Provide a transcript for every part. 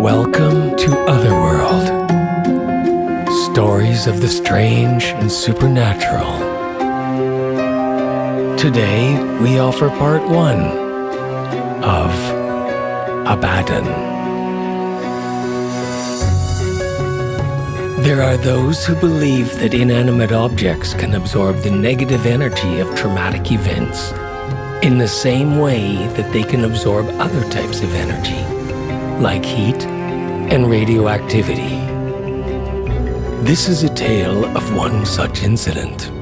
Welcome to Otherworld. Stories of the strange and supernatural. Today, we offer part 1 of Abaddon. There are those who believe that inanimate objects can absorb the negative energy of traumatic events in the same way that they can absorb other types of energy, like heat and radioactivity. This is a tale of one such incident.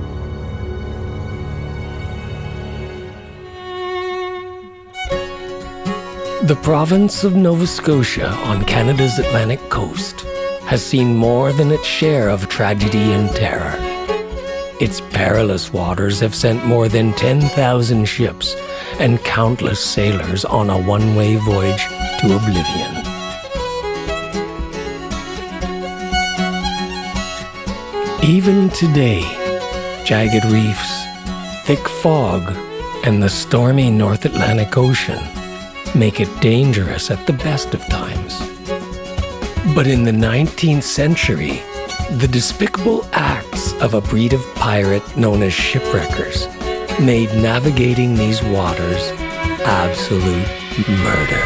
The province of Nova Scotia on Canada's Atlantic coast has seen more than its share of tragedy and terror. Its perilous waters have sent more than 10,000 ships and countless sailors on a one-way voyage to oblivion. Even today, jagged reefs, thick fog, and the stormy North Atlantic Ocean make it dangerous at the best of times. But in the 19th century, the despicable acts of a breed of pirate known as shipwreckers made navigating these waters absolute murder.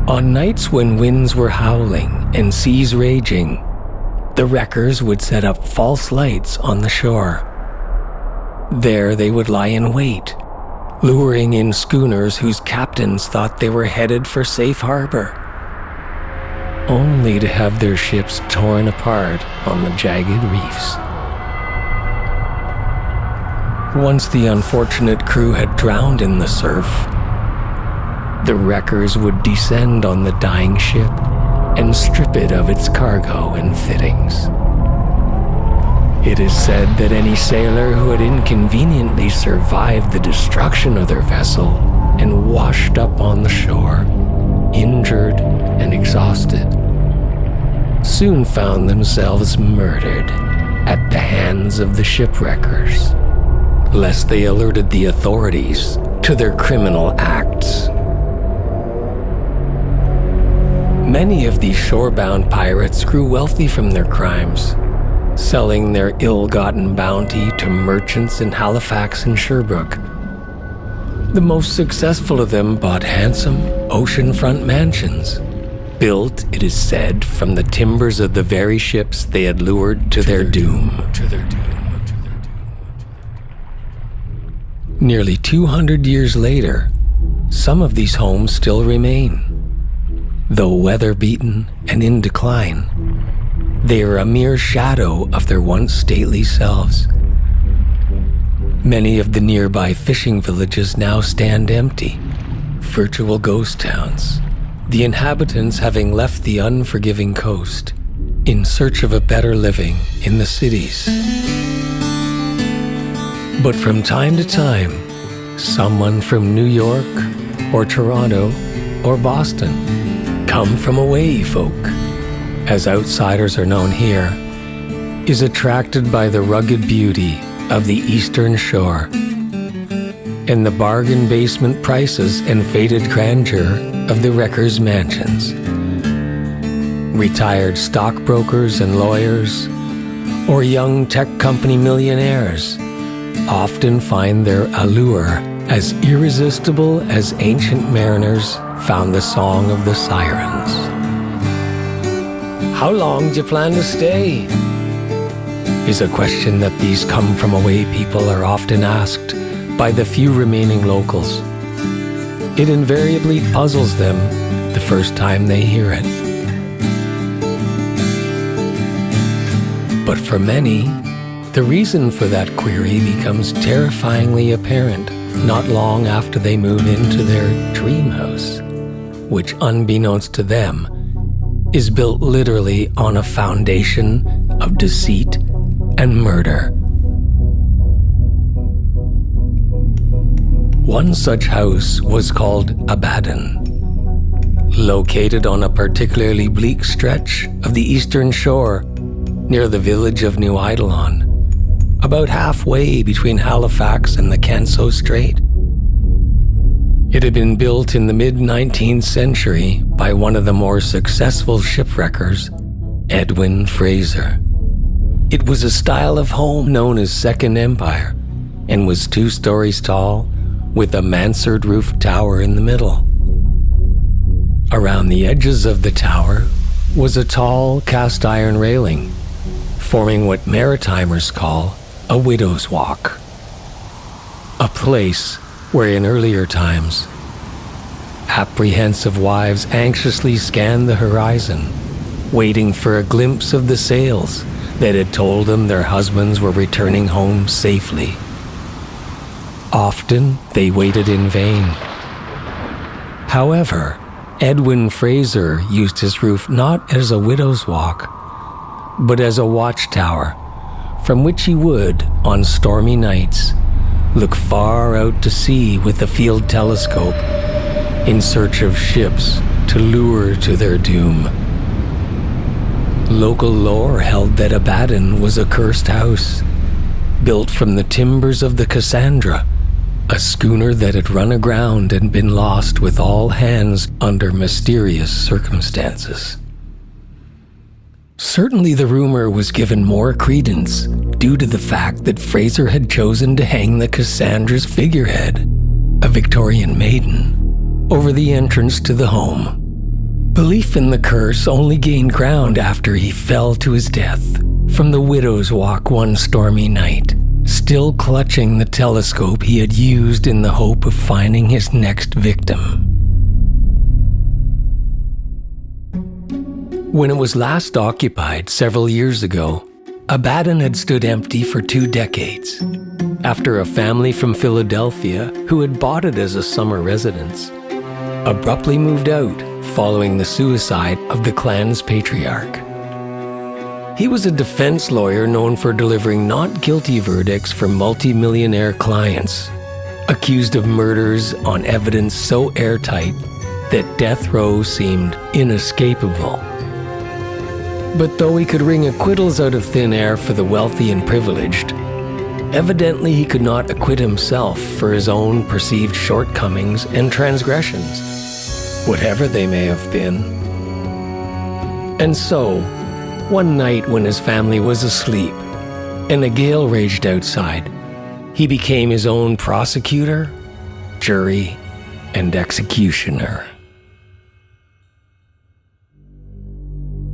On nights when winds were howling and seas raging, the wreckers would set up false lights on the shore. There they would lie in wait, luring in schooners whose captains thought they were headed for safe harbor, only to have their ships torn apart on the jagged reefs. Once the unfortunate crew had drowned in the surf, the wreckers would descend on the dying ship and strip it of its cargo and fittings. It is said that any sailor who had inconveniently survived the destruction of their vessel and washed up on the shore, injured and exhausted, soon found themselves murdered at the hands of the shipwreckers, lest they alerted the authorities to their criminal acts. Many of these shore-bound pirates grew wealthy from their crimes, selling their ill-gotten bounty to merchants in Halifax and Sherbrooke. The most successful of them bought handsome oceanfront mansions, built, it is said, from the timbers of the very ships they had lured to their doom. Nearly 200 years later, some of these homes still remain. Though weather-beaten and in decline, they are a mere shadow of their once stately selves. Many of the nearby fishing villages now stand empty, virtual ghost towns, the inhabitants having left the unforgiving coast in search of a better living in the cities. But from time to time, someone from New York or Toronto or Boston, come from away folk, as outsiders are known here, is attracted by the rugged beauty of the eastern shore and the bargain basement prices and faded grandeur of the wreckers' mansions. Retired stockbrokers and lawyers, or young tech company millionaires, often find their allure as irresistible as ancient mariners found the song of the sirens. How long do you plan to stay? Is a question that these come-from-away people are often asked by the few remaining locals. It invariably puzzles them the first time they hear it. But for many, the reason for that query becomes terrifyingly apparent not long after they move into their dream house, which, unbeknownst to them, is built literally on a foundation of deceit and murder. One such house was called Abaddon, located on a particularly bleak stretch of the eastern shore near the village of New Eidolon. about halfway between Halifax and the Canso Strait. It had been built in the mid-19th century by one of the more successful shipwreckers, Edwin Fraser. It was a style of home known as Second Empire and was 2 stories tall with a mansard roof tower in the middle. Around the edges of the tower was a tall cast iron railing, forming what maritimers call a widow's walk. A place where in earlier times, apprehensive wives anxiously scanned the horizon, waiting for a glimpse of the sails that had told them their husbands were returning home safely. Often, they waited in vain. However, Edwin Fraser used his roof not as a widow's walk, but as a watchtower from which he would, on stormy nights, look far out to sea with a field telescope in search of ships to lure to their doom. Local lore held that Abaddon was a cursed house, built from the timbers of the Cassandra, a schooner that had run aground and been lost with all hands under mysterious circumstances. Certainly the rumor was given more credence due to the fact that Fraser had chosen to hang the Cassandra's figurehead, a Victorian maiden, over the entrance to the home. Belief in the curse only gained ground after he fell to his death from the widow's walk one stormy night, still clutching the telescope he had used in the hope of finding his next victim. When it was last occupied several years ago, Abaddon had stood empty for 2 decades, after a family from Philadelphia who had bought it as a summer residence abruptly moved out following the suicide of the clan's patriarch. He was a defense lawyer known for delivering not guilty verdicts for multi-millionaire clients, accused of murders on evidence so airtight that death row seemed inescapable. But though he could wring acquittals out of thin air for the wealthy and privileged, evidently he could not acquit himself for his own perceived shortcomings and transgressions, whatever they may have been. And so, one night when his family was asleep and a gale raged outside, he became his own prosecutor, jury, and executioner.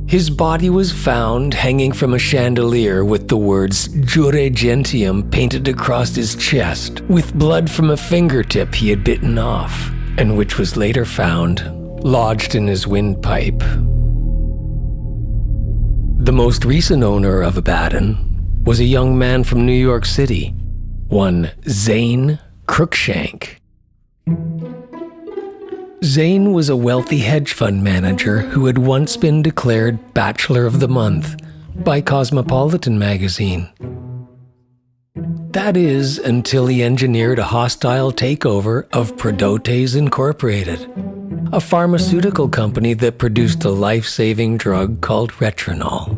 His body was found hanging from a chandelier with the words Jure Gentium painted across his chest, with blood from a fingertip he had bitten off, and which was later found lodged in his windpipe. The most recent owner of Abaddon was a young man from New York City, one Zane Cruikshank. Zane was a wealthy hedge fund manager who had once been declared Bachelor of the Month by Cosmopolitan magazine. That is, until he engineered a hostile takeover of Prodotes Incorporated, a pharmaceutical company that produced a life-saving drug called Retronol.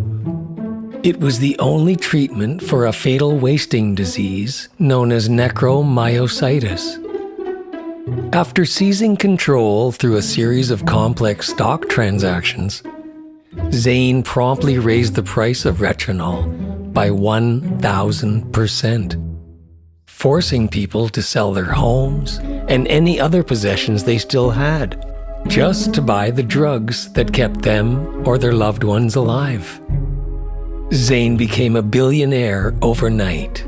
It was the only treatment for a fatal wasting disease known as necromyositis. After seizing control through a series of complex stock transactions, Zane promptly raised the price of Retronol by 1,000%, forcing people to sell their homes and any other possessions they still had, just to buy the drugs that kept them or their loved ones alive. Zane became a billionaire overnight.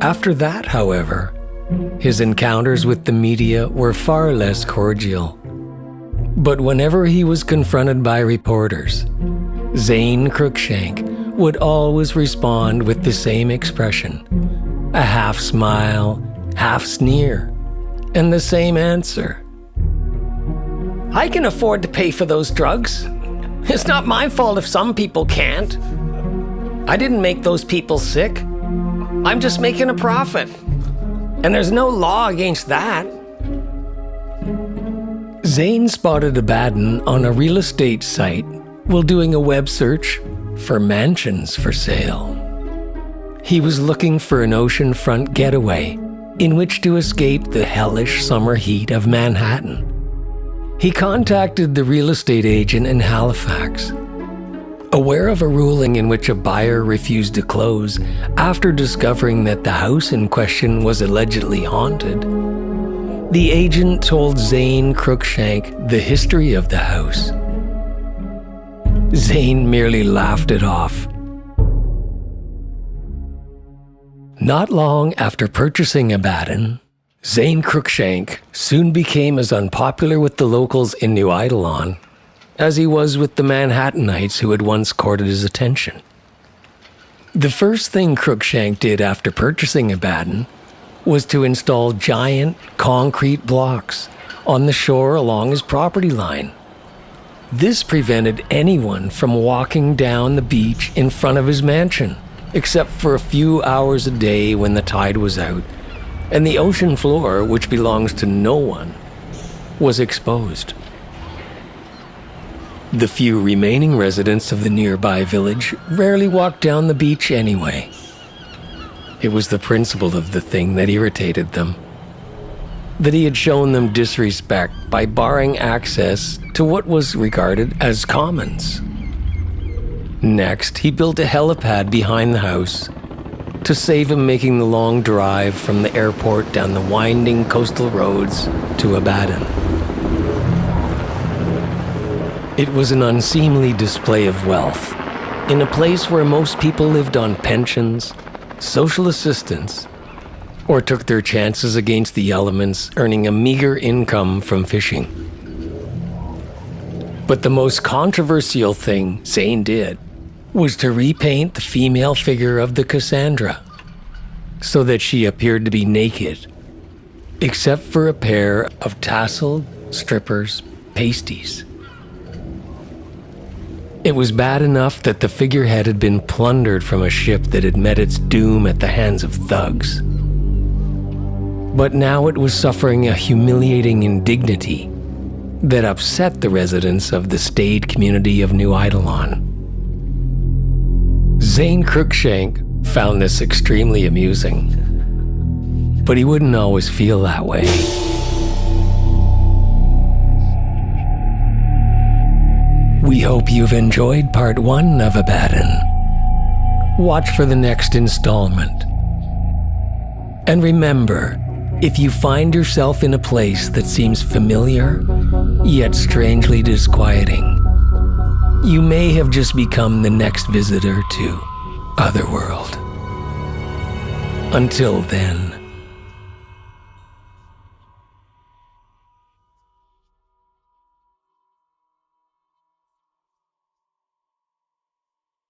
After that, however, his encounters with the media were far less cordial. But whenever he was confronted by reporters, Zane Cruikshank would always respond with the same expression, a half smile, half sneer, and the same answer. I can afford to pay for those drugs. It's not my fault if some people can't. I didn't make those people sick. I'm just making a profit. And there's no law against that. Zane spotted Abaddon on a real estate site while doing a web search for mansions for sale. He was looking for an oceanfront getaway in which to escape the hellish summer heat of Manhattan. He contacted the real estate agent in Halifax. Aware of a ruling in which a buyer refused to close after discovering that the house in question was allegedly haunted, the agent told Zane Cruikshank the history of the house. Zane merely laughed it off. Not long after purchasing Abaddon, Zane Cruikshank soon became as unpopular with the locals in New Eidolon as he was with the Manhattanites who had once courted his attention. The first thing Cruikshank did after purchasing Abaddon was to install giant concrete blocks on the shore along his property line. This prevented anyone from walking down the beach in front of his mansion, except for a few hours a day when the tide was out, and the ocean floor, which belongs to no one, was exposed. The few remaining residents of the nearby village rarely walked down the beach anyway. It was the principle of the thing that irritated them. That he had shown them disrespect by barring access to what was regarded as commons. Next, he built a helipad behind the house to save him making the long drive from the airport down the winding coastal roads to Abaddon. It was an unseemly display of wealth in a place where most people lived on pensions, social assistance, or took their chances against the elements, earning a meager income from fishing. But the most controversial thing Zane did was to repaint the female figure of the Cassandra so that she appeared to be naked, except for a pair of tasseled strippers' pasties. It was bad enough that the figurehead had been plundered from a ship that had met its doom at the hands of thugs. But now it was suffering a humiliating indignity that upset the residents of the staid community of New Eidolon. Zane Cruikshank found this extremely amusing, but he wouldn't always feel that way. We hope you've enjoyed part 1 of Abaddon. Watch for the next installment. And remember, if you find yourself in a place that seems familiar, yet strangely disquieting, you may have just become the next visitor to Otherworld. Until then.